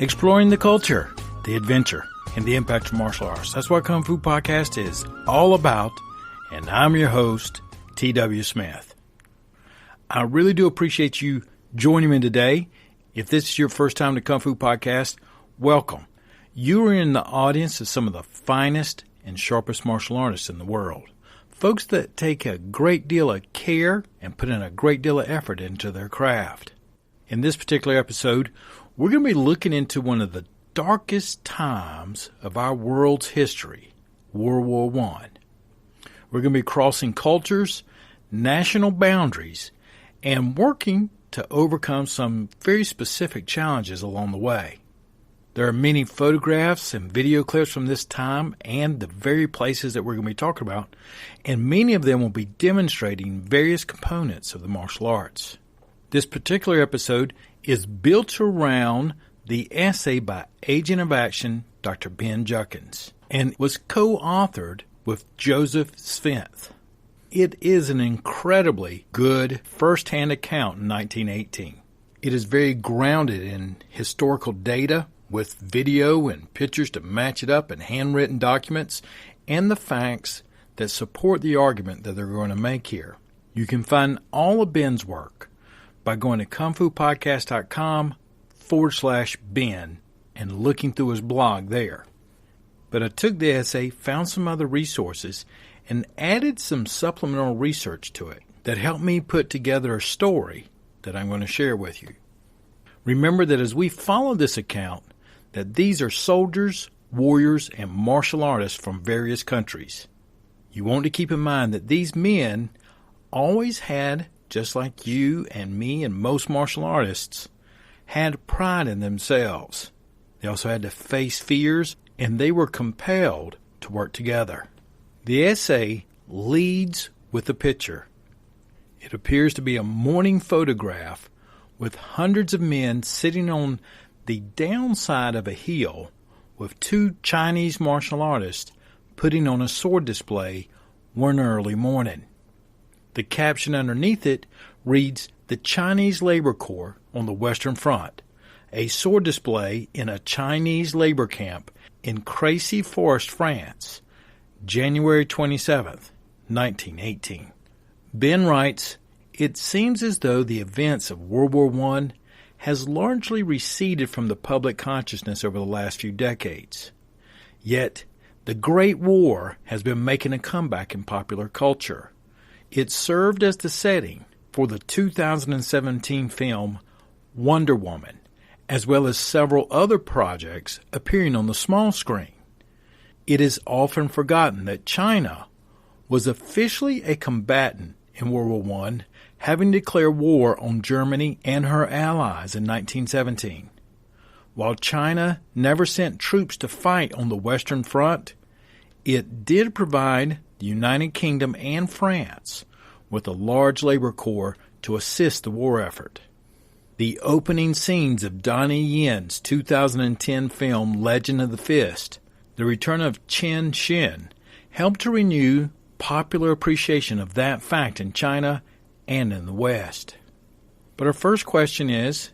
Exploring the culture, the adventure, and the impact of martial arts. That's what Kung Fu Podcast is all about, and I'm your host, T.W. Smith. I really do appreciate you joining me today. If this is your first time to Kung Fu Podcast, welcome. You are in the audience of some of the finest and sharpest martial artists in the world. Folks that take a great deal of care and put in a great deal of effort into their craft. In this particular episode, we're going to be looking into one of the darkest times of our world's history, World War I. We're going to be crossing cultures, national boundaries, and working to overcome some very specific challenges along the way. There are many photographs and video clips from this time and the very places that we're going to be talking about, and many of them will be demonstrating various components of the martial arts. This particular episode is built around the essay by Agent of Action, Dr. Ben Juckins, and was co-authored with Joseph Sveth. It is an incredibly good first-hand account in 1918. It is very grounded in historical data with video and pictures to match it up and handwritten documents and the facts that support the argument that they're going to make here. You can find all of Ben's work by going to kungfupodcast.com/Ben and looking through his blog there. But I took the essay, found some other resources, and added some supplemental research to it that helped me put together a story that I'm going to share with you. Remember that as we follow this account, that these are soldiers, warriors, and martial artists from various countries. You want to keep in mind that these men always had, just like you and me and most martial artists, had pride in themselves. They also had to face fears, and they were compelled to work together. The essay leads with a picture. It appears to be a morning photograph with hundreds of men sitting on the downside of a hill with two Chinese martial artists putting on a sword display one early morning. The caption underneath it reads, "The Chinese Labor Corps on the Western Front, a sword display in a Chinese labor camp in Crécy Forest, France, January 27th, 1918. Ben writes, "It seems as though the events of World War I has largely receded from the public consciousness over the last few decades. Yet, the Great War has been making a comeback in popular culture. It served as the setting for the 2017 film Wonder Woman, as well as several other projects appearing on the small screen. It is often forgotten that China was officially a combatant in World War I, having declared war on Germany and her allies in 1917. While China never sent troops to fight on the Western Front, it did provide the United Kingdom and France with a large labor corps to assist the war effort. The opening scenes of Donnie Yen's 2010 film Legend of the Fist, the return of Chen Xin, helped to renew popular appreciation of that fact in China and in the West. But our first question is,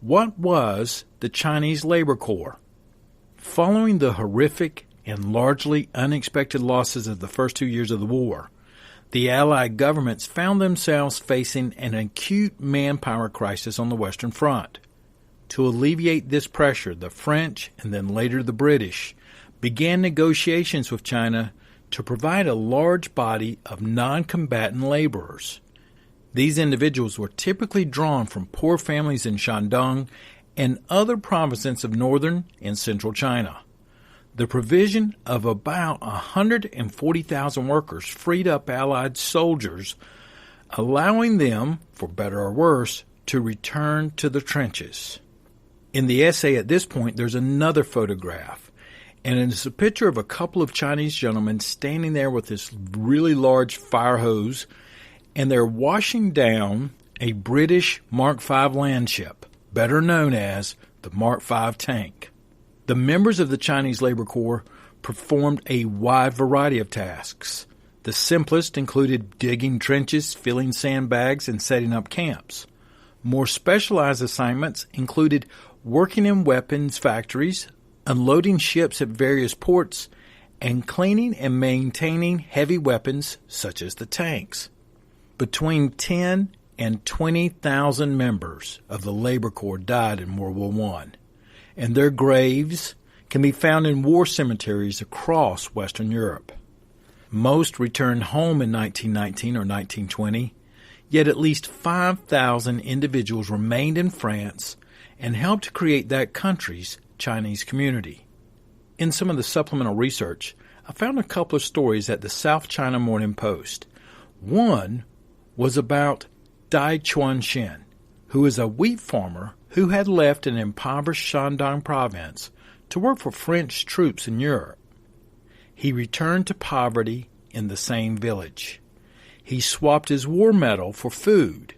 what was the Chinese Labor Corps? Following the horrific and largely unexpected losses of the first 2 years of the war, the Allied governments found themselves facing an acute manpower crisis on the Western Front. To alleviate this pressure, the French, and then later the British, began negotiations with China to provide a large body of non-combatant laborers. These individuals were typically drawn from poor families in Shandong and other provinces of northern and central China. The provision of about 140,000 workers freed up Allied soldiers, allowing them, for better or worse, to return to the trenches. In the essay at this point, there's another photograph, and it's a picture of a couple of Chinese gentlemen standing there with this really large fire hose, and they're washing down a British Mark V landship, better known as the Mark V tank. The members of the Chinese Labor Corps performed a wide variety of tasks. The simplest included digging trenches, filling sandbags, and setting up camps. More specialized assignments included working in weapons factories, unloading ships at various ports, and cleaning and maintaining heavy weapons such as the tanks. Between 10 and 20,000 members of the Labor Corps died in World War I, and their graves can be found in war cemeteries across Western Europe. Most returned home in 1919 or 1920, yet at least 5,000 individuals remained in France and helped to create that country's Chinese community. In some of the supplemental research, I found a couple of stories at the South China Morning Post. One was about Dai Chuan-shen, who is a wheat farmer who had left an impoverished Shandong province to work for French troops in Europe. He returned to poverty in the same village. He swapped his war medal for food.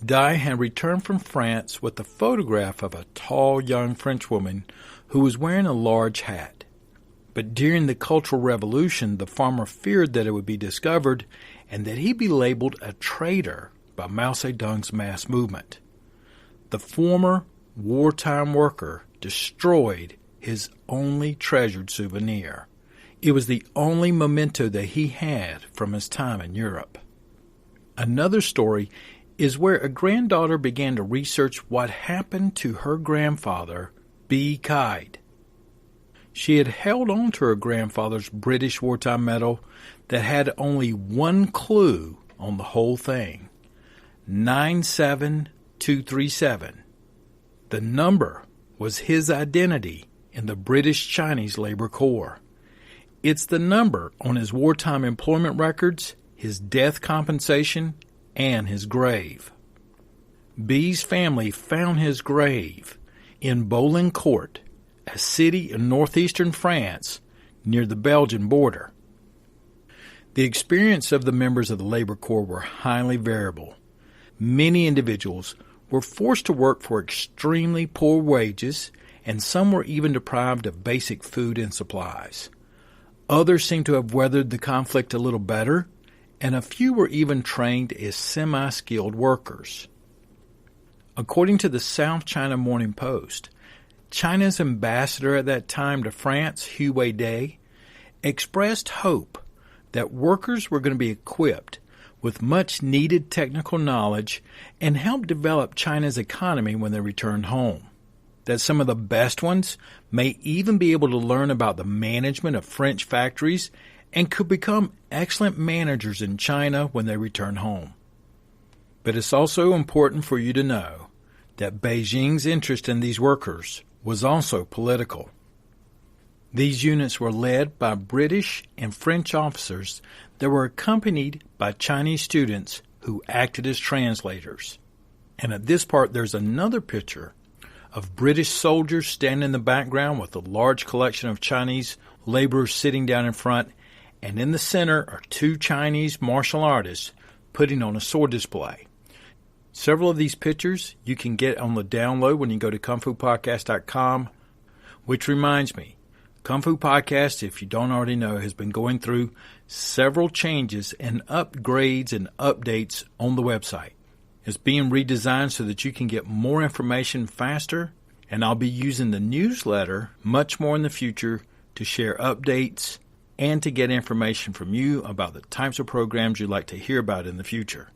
Dai had returned from France with a photograph of a tall young Frenchwoman who was wearing a large hat. But during the Cultural Revolution, the farmer feared that it would be discovered and that he be labeled a traitor by Mao Zedong's mass movement. The former wartime worker destroyed his only treasured souvenir. It was the only memento that he had from his time in Europe. Another story is where a granddaughter began to research what happened to her grandfather, Be Kaid. She had held on to her grandfather's British wartime medal that had only one clue on the whole thing, 97237. The number was his identity in the British Chinese Labor Corps. It's the number on his wartime employment records, his death compensation, and his grave. B's family found his grave in Boulogne-Court, a city in northeastern France near the Belgian border. The experience of the members of the Labor Corps were highly variable. Many individuals were forced to work for extremely poor wages, and some were even deprived of basic food and supplies. Others seemed to have weathered the conflict a little better, and a few were even trained as semi-skilled workers. According to the South China Morning Post, China's ambassador at that time to France, Hu Weidai, expressed hope that workers were going to be equipped with much-needed technical knowledge and help develop China's economy when they returned home. That some of the best ones may even be able to learn about the management of French factories and could become excellent managers in China when they return home. But it's also important for you to know that Beijing's interest in these workers was also political. These units were led by British and French officers that were accompanied by Chinese students who acted as translators. And at this part, there's another picture of British soldiers standing in the background with a large collection of Chinese laborers sitting down in front, and in the center are two Chinese martial artists putting on a sword display. Several of these pictures you can get on the download when you go to KungFuPodcast.com, which reminds me, Kung Fu Podcast, if you don't already know, has been going through several changes and upgrades and updates on the website. It's being redesigned so that you can get more information faster, and I'll be using the newsletter much more in the future to share updates and to get information from you about the types of programs you'd like to hear about in the future.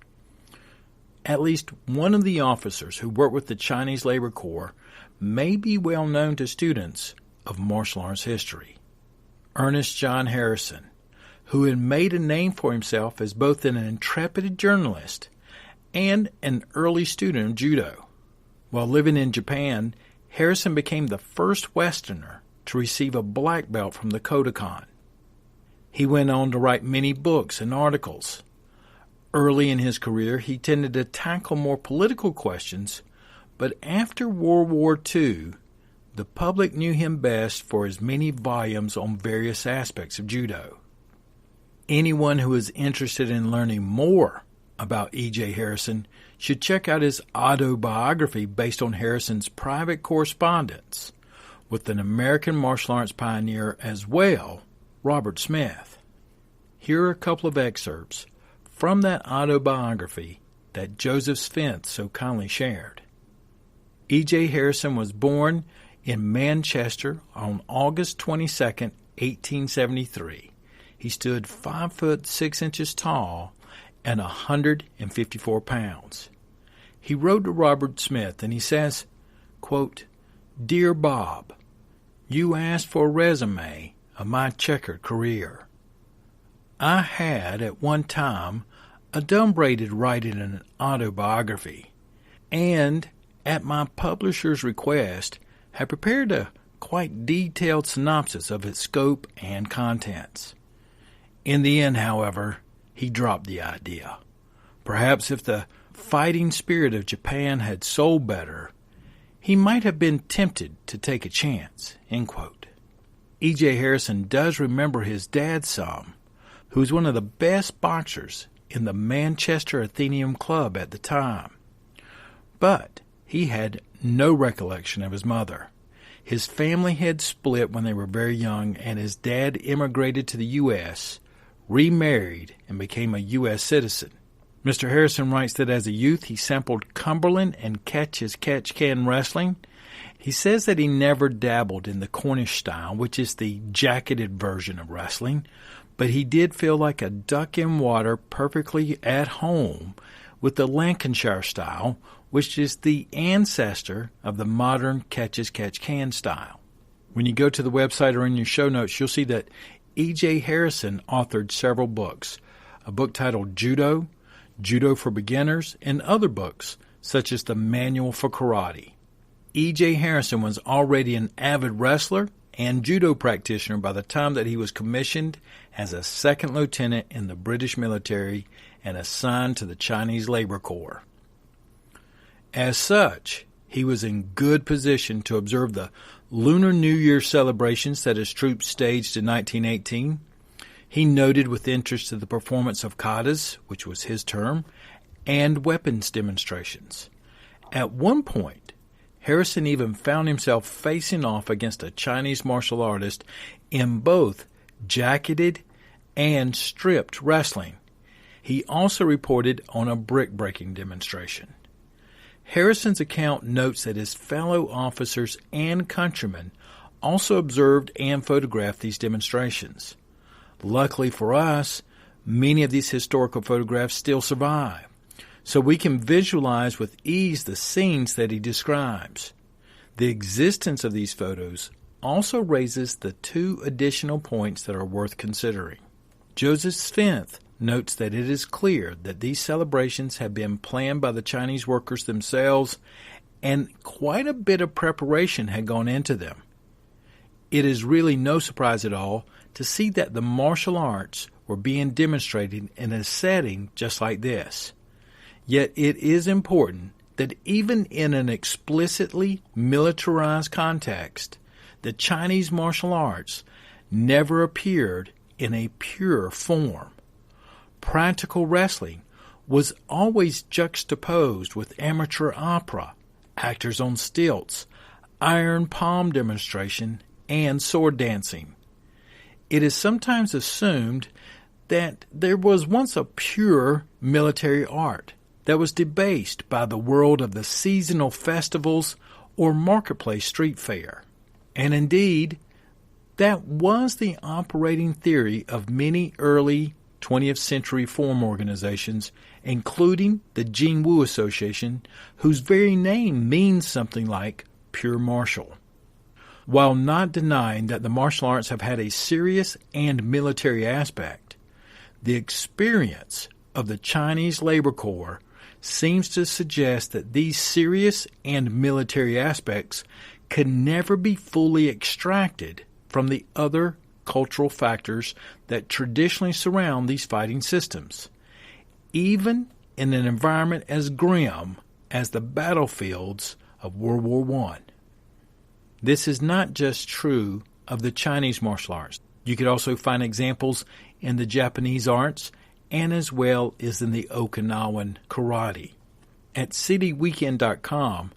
At least one of the officers who worked with the Chinese Labor Corps may be well known to students of martial arts history. Ernest John Harrison, who had made a name for himself as both an intrepid journalist and an early student of judo. While living in Japan, Harrison became the first Westerner to receive a black belt from the Kodokan. He went on to write many books and articles. Early in his career, he tended to tackle more political questions, but after World War II, the public knew him best for his many volumes on various aspects of judo. Anyone who is interested in learning more about E.J. Harrison should check out his autobiography based on Harrison's private correspondence with an American martial arts pioneer as well, Robert Smith. Here are a couple of excerpts from that autobiography that Joseph Spence so kindly shared. E.J. Harrison was born in Manchester on August 22, 1873. He stood 5 foot 6 inches tall and 154 pounds. He wrote to Robert Smith and he says, quote, "Dear Bob, you asked for a resume of my checkered career. I had at one time adumbrated writing an autobiography, and at my publisher's request had prepared a quite detailed synopsis of its scope and contents. In the end, however, he dropped the idea. Perhaps if the fighting spirit of Japan had sold better, he might have been tempted to take a chance." End quote. E.J. Harrison does remember his dad some, who was one of the best boxers in the Manchester Athenaeum Club at the time. But he had no recollection of his mother. His family had split when they were very young, and his dad immigrated to the U.S., remarried, and became a U.S. citizen. Mr. Harrison writes that as a youth he sampled Cumberland and catch-as-catch-can wrestling. He says that he never dabbled in the Cornish style, which is the jacketed version of wrestling, but he did feel like a duck in water perfectly at home with the Lancashire style, which is the ancestor of the modern catch-as-catch-can style. When you go to the website or in your show notes, you'll see that E.J. Harrison authored several books, a book titled Judo, Judo for Beginners, and other books, such as The Manual for Karate. E.J. Harrison was already an avid wrestler and judo practitioner by the time that he was commissioned as a second lieutenant in the British military and assigned to the Chinese Labor Corps. As such, he was in good position to observe the Lunar New Year celebrations that his troops staged in 1918. He noted with interest the performance of katas, which was his term, and weapons demonstrations. At one point, Harrison even found himself facing off against a Chinese martial artist in both jacketed and stripped wrestling. He also reported on a brick-breaking demonstration. Harrison's account notes that his fellow officers and countrymen also observed and photographed these demonstrations. Luckily for us, many of these historical photographs still survive, so we can visualize with ease the scenes that he describes. The existence of these photos also raises the two additional points that are worth considering. Joseph Smith notes that it is clear that these celebrations have been planned by the Chinese workers themselves, and quite a bit of preparation had gone into them. It is really no surprise at all to see that the martial arts were being demonstrated in a setting just like this. Yet it is important that even in an explicitly militarized context, the Chinese martial arts never appeared in a pure form. Practical wrestling was always juxtaposed with amateur opera, actors on stilts, iron palm demonstration, and sword dancing. It is sometimes assumed that there was once a pure military art that was debased by the world of the seasonal festivals or marketplace street fair. And indeed, that was the operating theory of many early 20th century reform organizations, including the Jing Wu Association, whose very name means something like pure martial. While not denying that the martial arts have had a serious and military aspect, the experience of the Chinese Labor Corps seems to suggest that these serious and military aspects could never be fully extracted from the other cultural factors that traditionally surround these fighting systems, even in an environment as grim as the battlefields of World War I. This is not just true of the Chinese martial arts. You could also find examples in the Japanese arts and as well as in the Okinawan karate. At cityweekend.com,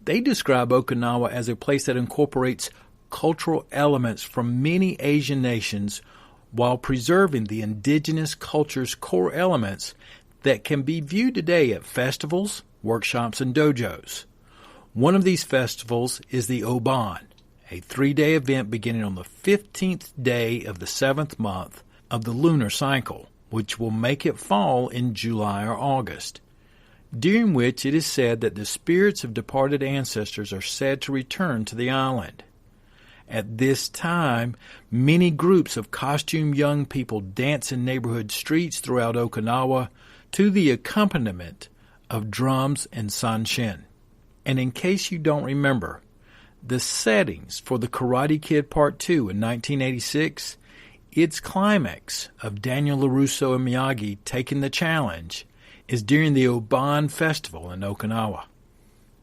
they describe Okinawa as a place that incorporates cultural elements from many Asian nations while preserving the indigenous culture's core elements that can be viewed today at festivals, workshops, and dojos. One of these festivals is the Oban, a 3-day event beginning on the 15th day of the 7th month of the lunar cycle, which will make it fall in July or August, during which it is said that the spirits of departed ancestors are said to return to the island. At this time, many groups of costumed young people dance in neighborhood streets throughout Okinawa to the accompaniment of drums and sanshin. And in case you don't remember, the settings for the Karate Kid Part 2 in 1986, its climax of Daniel LaRusso and Miyagi taking the challenge is during the Oban Festival in Okinawa.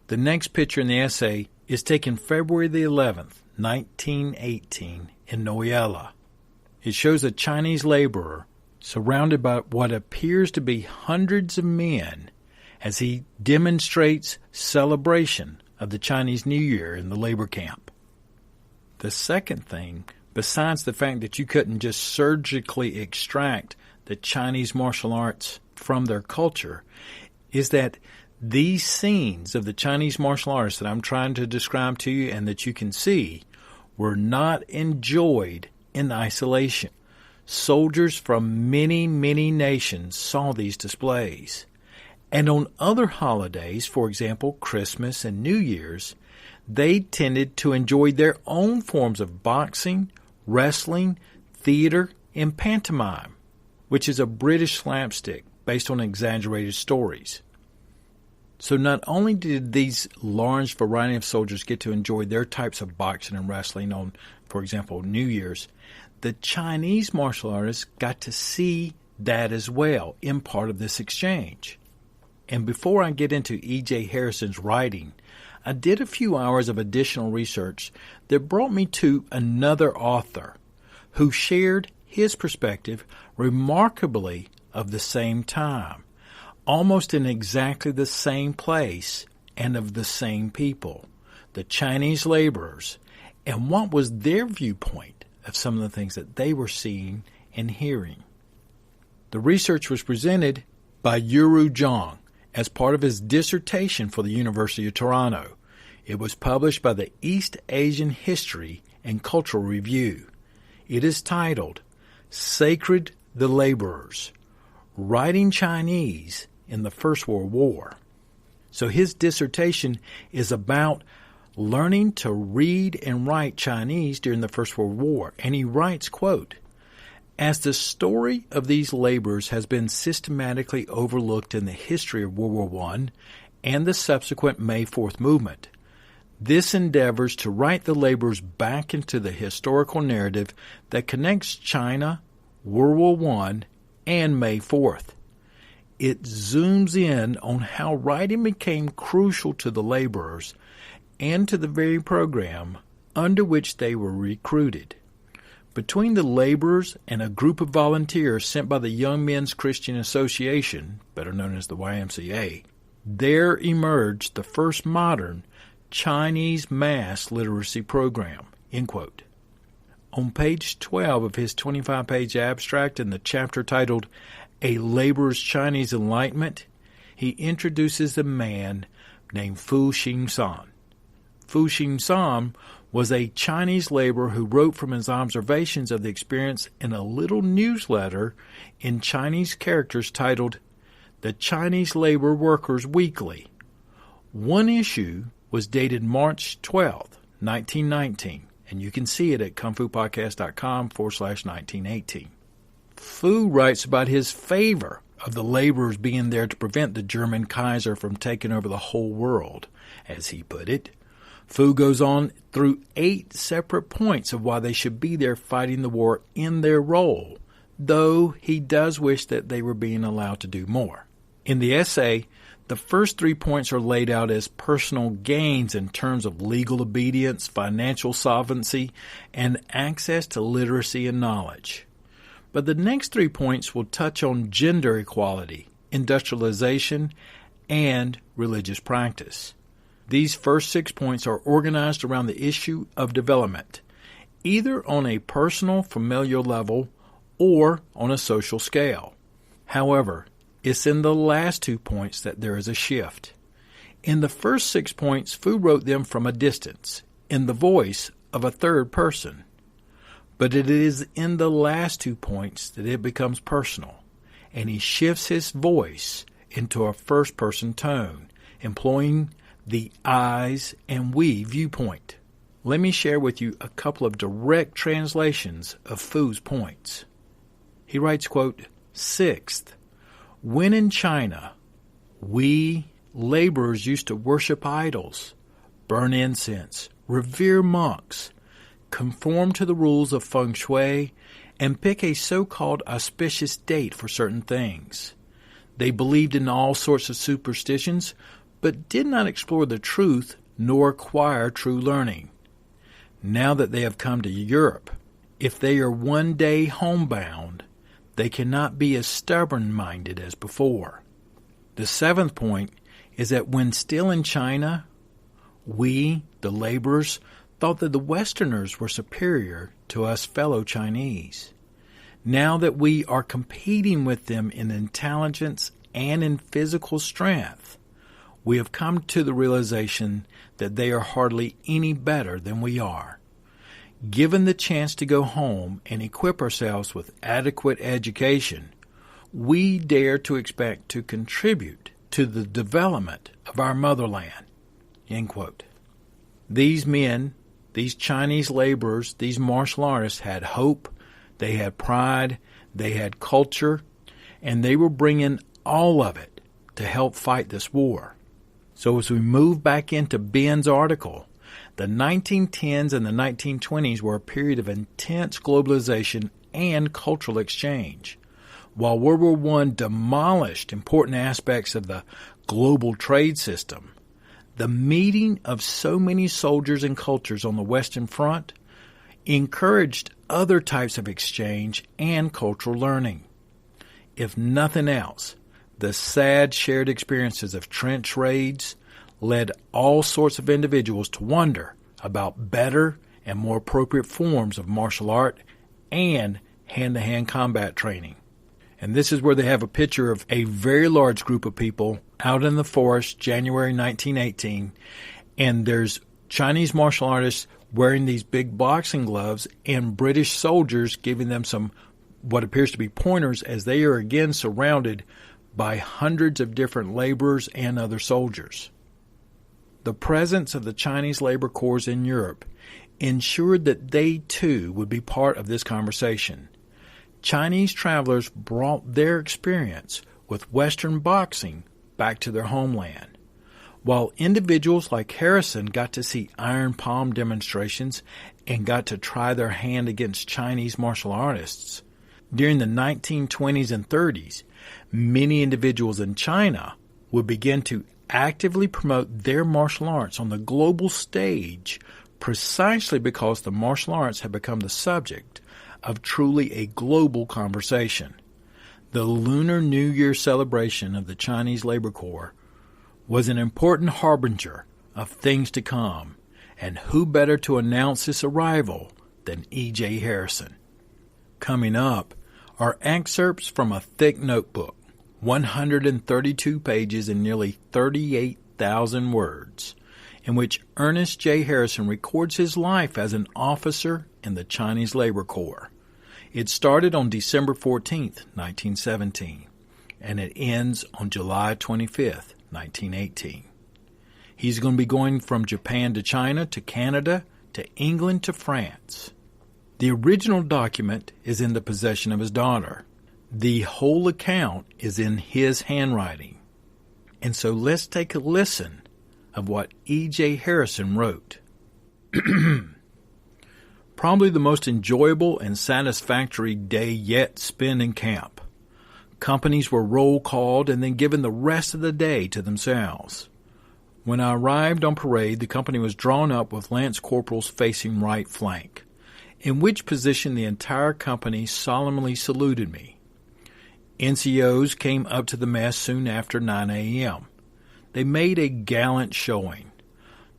The next picture in the essay is taken February the 11th, 1918, in Noyella. It shows a Chinese laborer surrounded by what appears to be hundreds of men as he demonstrates celebration of the Chinese New Year in the labor camp. The second thing, besides the fact that you couldn't just surgically extract the Chinese martial arts from their culture, is that these scenes of the Chinese martial arts that I'm trying to describe to you and that you can see were not enjoyed in isolation. Soldiers from many, many nations saw these displays. And on other holidays, for example, Christmas and New Year's, they tended to enjoy their own forms of boxing, wrestling, theater, and pantomime, which is a British slapstick based on exaggerated stories. So not only did these large variety of soldiers get to enjoy their types of boxing and wrestling on, for example, New Year's, the Chinese martial artists got to see that as well in part of this exchange. And before I get into E.J. Harrison's writing, I did a few hours of additional research that brought me to another author who shared his perspective remarkably of the same time, almost in exactly the same place and of the same people, the Chinese laborers, and what was their viewpoint of some of the things that they were seeing and hearing. The research was presented by Yuru Zhang as part of his dissertation for the University of Toronto. It was published by the East Asian History and Cultural Review. It is titled, Sacred the Laborers, Writing Chinese in the First World War. So his dissertation is about learning to read and write Chinese during the First World War. And he writes, quote, as the story of these laborers has been systematically overlooked in the history of World War I and the subsequent May 4th movement, this endeavors to write the laborers back into the historical narrative that connects China, World War I, and May 4th. It zooms in on how writing became crucial to the laborers and to the very program under which they were recruited. Between the laborers and a group of volunteers sent by the Young Men's Christian Association, better known as the YMCA, there emerged the first modern Chinese mass literacy program, end quote. On page 12 of his 25-page abstract in the chapter titled A Laborer's Chinese Enlightenment, he introduces a man named Fu Xingsan. Fu Xingsan was a Chinese laborer who wrote from his observations of the experience in a little newsletter in Chinese characters titled The Chinese Labor Workers Weekly. One issue was dated March 12, 1919, and you can see it at kungfupodcast.com/1918. Fu writes about his favor of the laborers being there to prevent the German Kaiser from taking over the whole world, as he put it. Fu goes on through 8 separate points of why they should be there fighting the war in their role, though he does wish that they were being allowed to do more. In the essay, the first 3 points are laid out as personal gains in terms of legal obedience, financial solvency, and access to literacy and knowledge. But the next 3 points will touch on gender equality, industrialization, and religious practice. These first 6 points are organized around the issue of development, either on a personal, familial level or on a social scale. However, it's in the last 2 points that there is a shift. In the first 6 points, Fu wrote them from a distance, in the voice of a third person. But it is in the last 2 points that it becomes personal, and he shifts his voice into a first-person tone, employing the I's and we viewpoint. Let me share with you a couple of direct translations of Fu's points. He writes, quote, "Sixth, when in China, we laborers used to worship idols, burn incense, revere monks, conform to the rules of feng shui, and pick a so-called auspicious date for certain things. They believed in all sorts of superstitions, but did not explore the truth nor acquire true learning. Now that they have come to Europe, if they are one day homebound, they cannot be as stubborn-minded as before." The 7th point is that when still in China, we, the laborers, thought that the Westerners were superior to us fellow Chinese. Now that we are competing with them in intelligence and in physical strength, we have come to the realization that they are hardly any better than we are. Given the chance to go home and equip ourselves with adequate education, we dare to expect to contribute to the development of our motherland. End quote. These men, these Chinese laborers, these martial artists had hope, they had pride, they had culture, and they were bringing all of it to help fight this war. So as we move back into Ben's article, the 1910s and the 1920s were a period of intense globalization and cultural exchange. While World War I demolished important aspects of the global trade system, the meeting of so many soldiers and cultures on the Western Front encouraged other types of exchange and cultural learning. If nothing else, the sad shared experiences of trench raids led all sorts of individuals to wonder about better and more appropriate forms of martial art and hand-to-hand combat training. And this is where they have a picture of a very large group of people out in the forest, January 1918, and there's Chinese martial artists wearing these big boxing gloves and British soldiers giving them some what appears to be pointers as they are again surrounded by hundreds of different laborers and other soldiers. The presence of the Chinese labor corps in Europe ensured that they too would be part of this conversation. Chinese travelers brought their experience with Western boxing back to their homeland. While individuals like Harrison got to see iron palm demonstrations and got to try their hand against Chinese martial artists, during the 1920s and 30s, many individuals in China would begin to actively promote their martial arts on the global stage precisely because the martial arts had become the subject of truly a global conversation. The Lunar New Year celebration of the Chinese Labor Corps was an important harbinger of things to come, and who better to announce this arrival than E.J. Harrison? Coming up are excerpts from a thick notebook, 132 pages and nearly 38,000 words, in which Ernest J. Harrison records his life as an officer in the Chinese Labor Corps. It started on December 14th, 1917, and it ends on July 25th, 1918. He's going to be going from Japan to China to Canada to England to France. The original document is in the possession of his daughter. The whole account is in his handwriting. And so let's take a listen of what E.J. Harrison wrote. Probably the most enjoyable and satisfactory day yet spent in camp. Companies were roll called and then given the rest of the day to themselves. When I arrived on parade, the company was drawn up with lance corporals facing right flank, in which position the entire company solemnly saluted me. NCOs came up to the mess soon after 9 a.m. They made a gallant showing.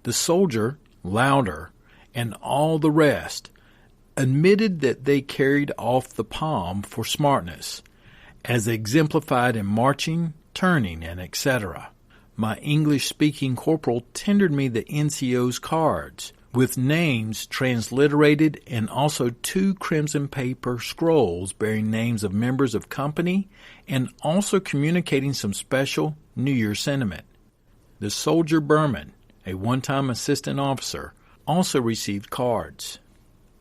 The soldier, Lauder, and all the rest admitted that they carried off the palm for smartness, as exemplified in marching, turning, and etc. my English-speaking corporal tendered me the NCO's cards, with names transliterated and also 2 crimson paper scrolls bearing names of members of company and also communicating some special New Year sentiment. The soldier Berman, a one-time assistant officer, also received cards.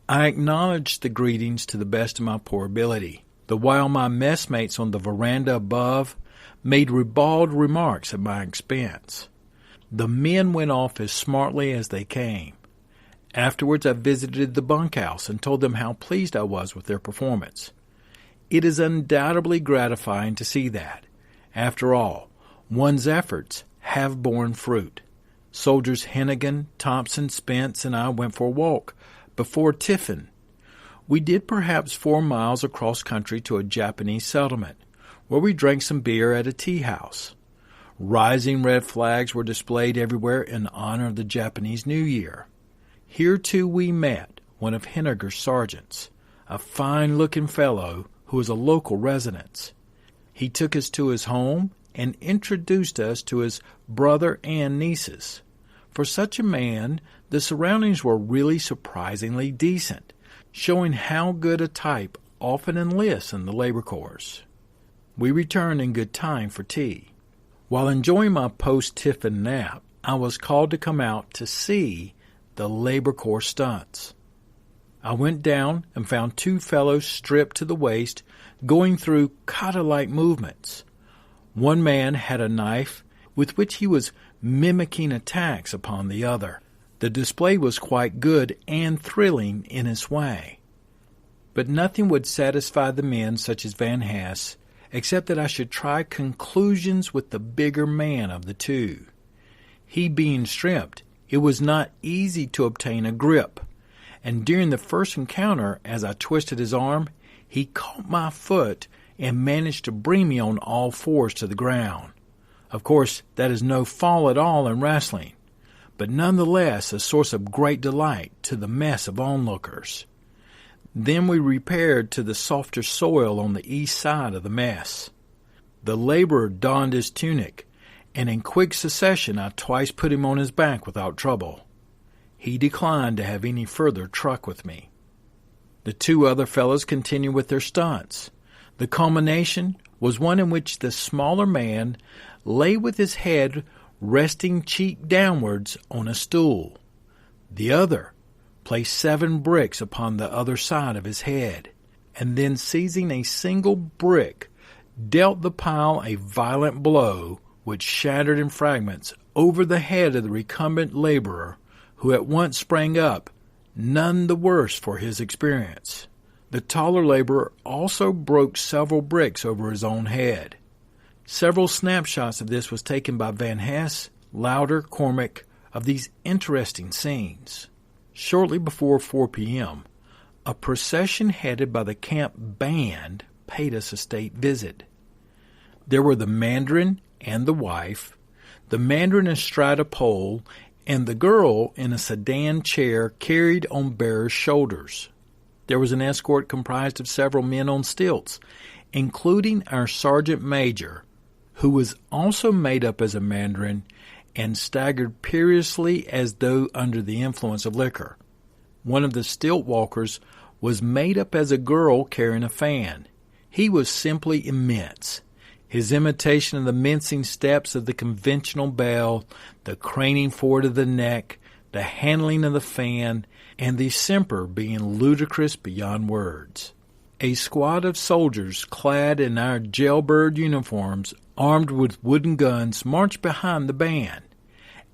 I acknowledged the greetings to the best of my poor ability, the while my messmates on the veranda above made ribald remarks at my expense. The men went off as smartly as they came. Afterwards, I visited the bunkhouse and told them how pleased I was with their performance. It is undoubtedly gratifying to see that, after all, one's efforts have borne fruit. Soldiers Hennigan, Thompson, Spence, and I went for a walk before tiffin. We did perhaps 4 miles across country to a Japanese settlement, where we drank some beer at a tea house. Rising red flags were displayed everywhere in honor of the Japanese New Year. Here, too, we met one of Henniger's sergeants, a fine-looking fellow who was a local resident. He took us to his home and introduced us to his brother and nieces. For such a man, the surroundings were really surprisingly decent, showing how good a type often enlists in the labor corps. We returned in good time for tea. While enjoying my post-tiffin nap, I was called to come out to see the labor corps stunts. I went down and found 2 fellows stripped to the waist, going through kata-like movements. One man had a knife with which he was mimicking attacks upon the other. The display was quite good and thrilling in its way. But nothing would satisfy the men such as Van Hass, except that I should try conclusions with the bigger man of the 2. He being stripped, it was not easy to obtain a grip, and during the first encounter, as I twisted his arm, he caught my foot and managed to bring me on all 4s to the ground. Of course, that is no fall at all in wrestling, but nonetheless a source of great delight to the mess of onlookers. Then we repaired to the softer soil on the east side of the mess. The laborer donned his tunic, and in quick succession I twice put him on his back without trouble. He declined to have any further truck with me. The 2 other fellows continued with their stunts. The culmination was one in which the smaller man lay with his head resting cheek downwards on a stool. The other placed 7 bricks upon the other side of his head, and then seizing a single brick, dealt the pile a violent blow which shattered in fragments over the head of the recumbent laborer, who at once sprang up, none the worse for his experience. The taller laborer also broke several bricks over his own head. Several snapshots of this was taken by Van Hass, Lauder, Cormack, of these interesting scenes. Shortly before 4 p.m., a procession headed by the camp band paid us a state visit. There were the mandarin and the wife, the mandarin astride a pole, and the girl in a sedan chair carried on bearers' shoulders. There was an escort comprised of several men on stilts, including our sergeant major, who was also made up as a mandarin and staggered perilously as though under the influence of liquor. One of the stilt walkers was made up as a girl carrying a fan. He was simply immense. His imitation of the mincing steps of the conventional belle, the craning forward of the neck, the handling of the fan, and the simper being ludicrous beyond words. A squad of soldiers clad in our jailbird uniforms, armed with wooden guns, marched behind the band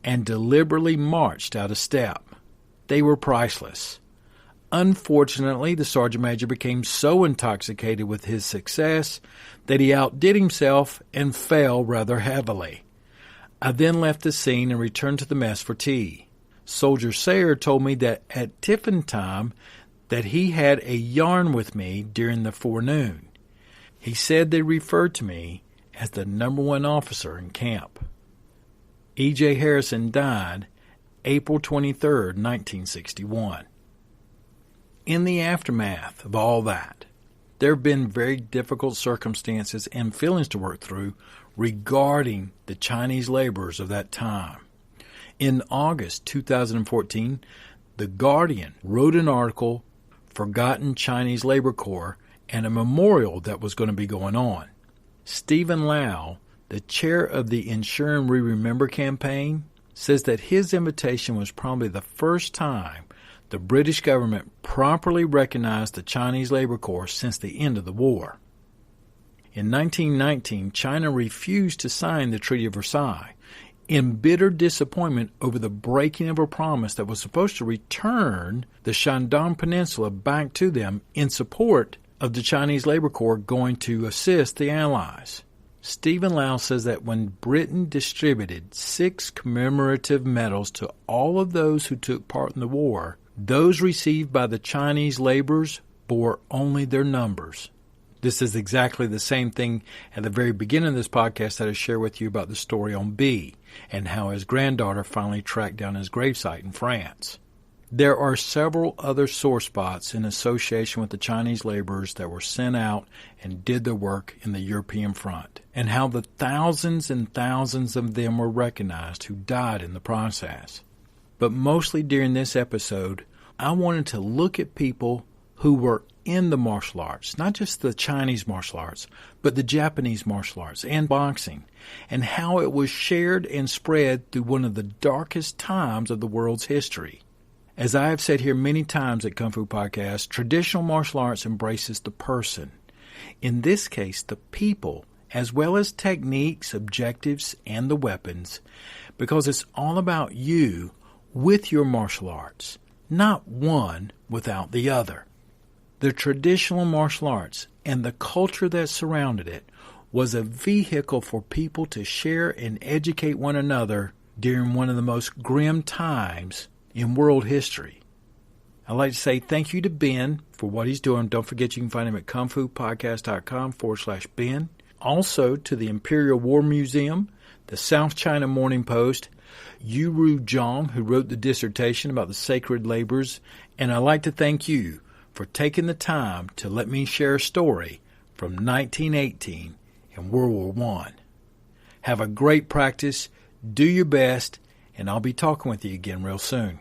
and deliberately marched out of step. They were priceless. Unfortunately, the sergeant major became so intoxicated with his success that he outdid himself and fell rather heavily. I then left the scene and returned to the mess for tea. Soldier Sayer told me that at tiffin time that he had a yarn with me during the forenoon. He said they referred to me as the number 1 officer in camp. E.J. Harrison died April 23, 1961. In the aftermath of all that, There have been very difficult circumstances and feelings to work through regarding the Chinese laborers of that time. In August 2014, The Guardian wrote an article, Forgotten Chinese Labor Corps, and a memorial that was going to be going on. Stephen Lau, the chair of the Ensuring We Remember campaign, says that his invitation was probably the first time the British government properly recognized the Chinese Labor Corps since the end of the war. In 1919, China refused to sign the Treaty of Versailles, in bitter disappointment over the breaking of a promise that was supposed to return the Shandong Peninsula back to them in support of the Chinese Labor Corps going to assist the Allies. Stephen Lau says that when Britain distributed 6 commemorative medals to all of those who took part in the war, those received by the Chinese laborers bore only their numbers. This is exactly the same thing at the very beginning of this podcast that I share with you about the story on B and how his granddaughter finally tracked down his gravesite in France. There are several other sore spots in association with the Chinese laborers that were sent out and did their work in the European front, and how the thousands and thousands of them were recognized who died in the process. But mostly during this episode, I wanted to look at people who were in the martial arts, not just the Chinese martial arts, but the Japanese martial arts and boxing, and how it was shared and spread through one of the darkest times of the world's history. As I have said here many times at Kung Fu Podcast, traditional martial arts embraces the person. In this case, the people, as well as techniques, objectives, and the weapons, because it's all about you with your martial arts, not one without the other. The traditional martial arts and the culture that surrounded it was a vehicle for people to share and educate one another during one of the most grim times in world history. I'd like to say thank you to Ben for what he's doing. Don't forget you can find him at kungfupodcast.com/Ben. Also to the Imperial War Museum, the South China Morning Post, Yuru Zhang, who wrote the dissertation about the sacred labors, and I'd like to thank you for taking the time to let me share a story from 1918 and World War I. Have a great practice, do your best, and I'll be talking with you again real soon.